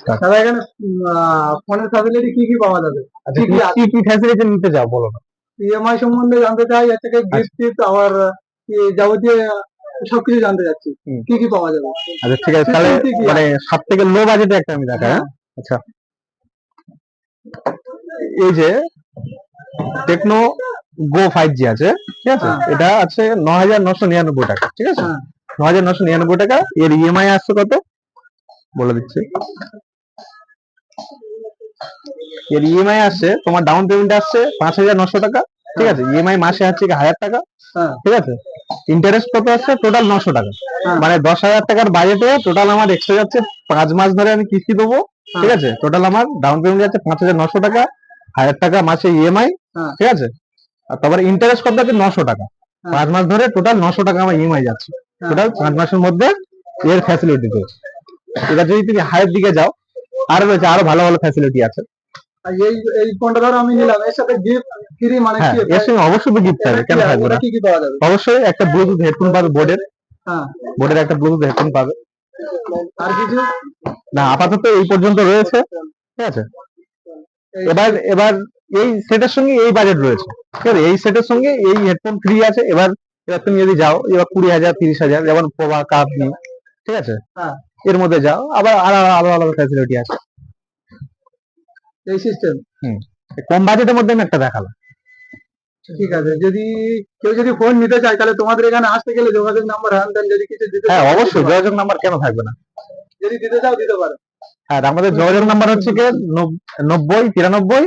দাদা এখানে ফোনের ফ্যাসিলিটি কি কি পাওয়া যাবে? আচ্ছা, কি কি ফ্যাসিলিটি নিতে চাও বলো না? ইএমআই সম্বন্ধে জানতে চাই, এর থেকে গিফট টিফট আবার যাবতীয় সবকিছু জানতে চাচ্ছি, কি কি পাওয়া যাবে। আচ্ছা ঠিক আছে, তাহলে মানে সব থেকে লো বাজেটে একটা আমি দেখাই। আচ্ছা, এই যে টেকনো গো 5G আছে, ঠিক আছে, এটা আছে 9,999 টাকা, ঠিক আছে, 9,999 টাকা। এর ইএমআই আসছে কত বলে দিচ্ছি। এর ইএমআই আসছে, তোমার ডাউন পেমেন্ট আসছে 5,900 টাকা, ঠিক আছে, ইএমআই মাসে আছে 1,000 টাকা, ঠিক আছে, ইন্টারেস্ট কত আসছে টোটাল 900 টাকা। মানে 10,000 টাকার বাজেটে টোটাল আমার এক্সট্রা যাচ্ছে 5 মাস ধরে আমি কিস্তি দেবো, ঠিক আছে, টোটাল আমার ডাউন পেমেন্ট যাচ্ছে 5,900 টাকা, 1,000 টাকা মাসে ইএমআই, ঠিক আছে, আর তারপরে ইন্টারেস্ট কত আছে 900 টাকা। 5 মাস ধরে টোটাল 900 টাকা আমার ইএমআই যাচ্ছে, টোটাল 5 মাসের মধ্যে এর ফ্যাসিলিটি রয়েছে। এবার যদি তুমি হাইয়ের দিকে যাও, আরো রয়েছে, আরো ভালো ভালো ফ্যাসিলিটি আছে। এই ফোনটা ধরো আমি নিলাম, এর সাথে গিফট ফ্রি মানে কি? এর সঙ্গে অবশ্যই গিফট পাবে, কেন থাকবে না? কি কি পাওয়া যাবে? অবশ্যই একটা ব্লুটুথ হেডফোন পাবে বোর্ডের, বোর্ডের একটা ব্লুটুথ হেডফোন পাবে। আর কিছু না, আপাতত এই পর্যন্ত রয়েছে, ঠিক আছে। এবার এই সেটের সঙ্গে এই বাজেট রয়েছে, ঠিক আছে, এই সেটের সঙ্গে এই হেডফোন ফ্রি আছে। এবার তুমি যদি যাও এবার 20,000 30,000, যেমন পোভা কাপ নিয়ে, ঠিক আছে, এর মধ্যে যাও, আবার আলাদা আলাদা ফ্যাসিলিটি আছে, এই সিস্টেম। কম বাজেটের মধ্যে আমি একটা দেখালাম। ঠিক আছে, যদি কেউ যদি ফোন নিতে চায় তাহলে তোমাদের এখানে আসতে গেলে যোগাযোগ নাম্বার যদি কিছু দিতে? হ্যাঁ অবশ্যই, যোগাযোগ নাম্বার কেন থাকবে না, যদি দিতে চাও দিতে পারো। হ্যাঁ, আমাদের যোগাযোগ নাম্বার হচ্ছে কি 90 93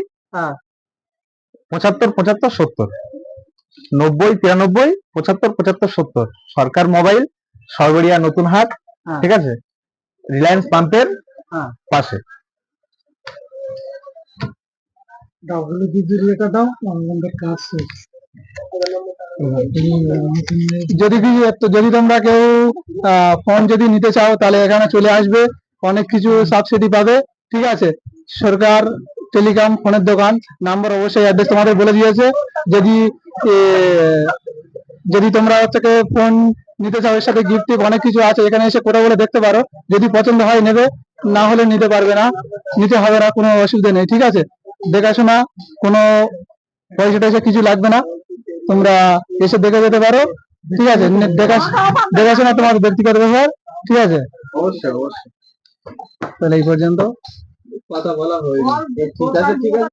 75 75 70, 90 93 75 75 70, সরকার মোবাইল, সরবরিয়া নতুন হাট, ঠিক আছে, রিলায়েন্স পাম্পের পাশে। যদি তোমরা কেউ ফোন যদি নিতে চাও তাহলে এখানে চলে আসবে, অনেক কিছু সাবসিডি পাবে, ঠিক আছে। সরকার টেলিকম ফোনের দোকান, নাম্বার অবশ্যই অ্যাড্রেস তোমাদের বলে দিয়েছে। যদি তোমরা হচ্ছে ফোন নিতে চাও, এর সাথে গিফট অনেক কিছু আছে, এখানে এসে করে বলে দেখতে পারো, যদি পছন্দ হয় নেবে, না হলে নিতে পারবে না, নিতে হবে না, কোনো অসুবিধা নেই, ঠিক আছে। দেখাশোনা কোনো পয়সা টয়সা কিছু লাগবে না, তোমরা এসে দেখে যেতে পারো, ঠিক আছে। দেখাশোনা তোমার ব্যক্তিগত ব্যাপার, ঠিক আছে। অবশ্যই অবশ্যই। তাহলে এই পর্যন্ত কথা বলা হয়নি, ঠিক আছে, ঠিক আছে।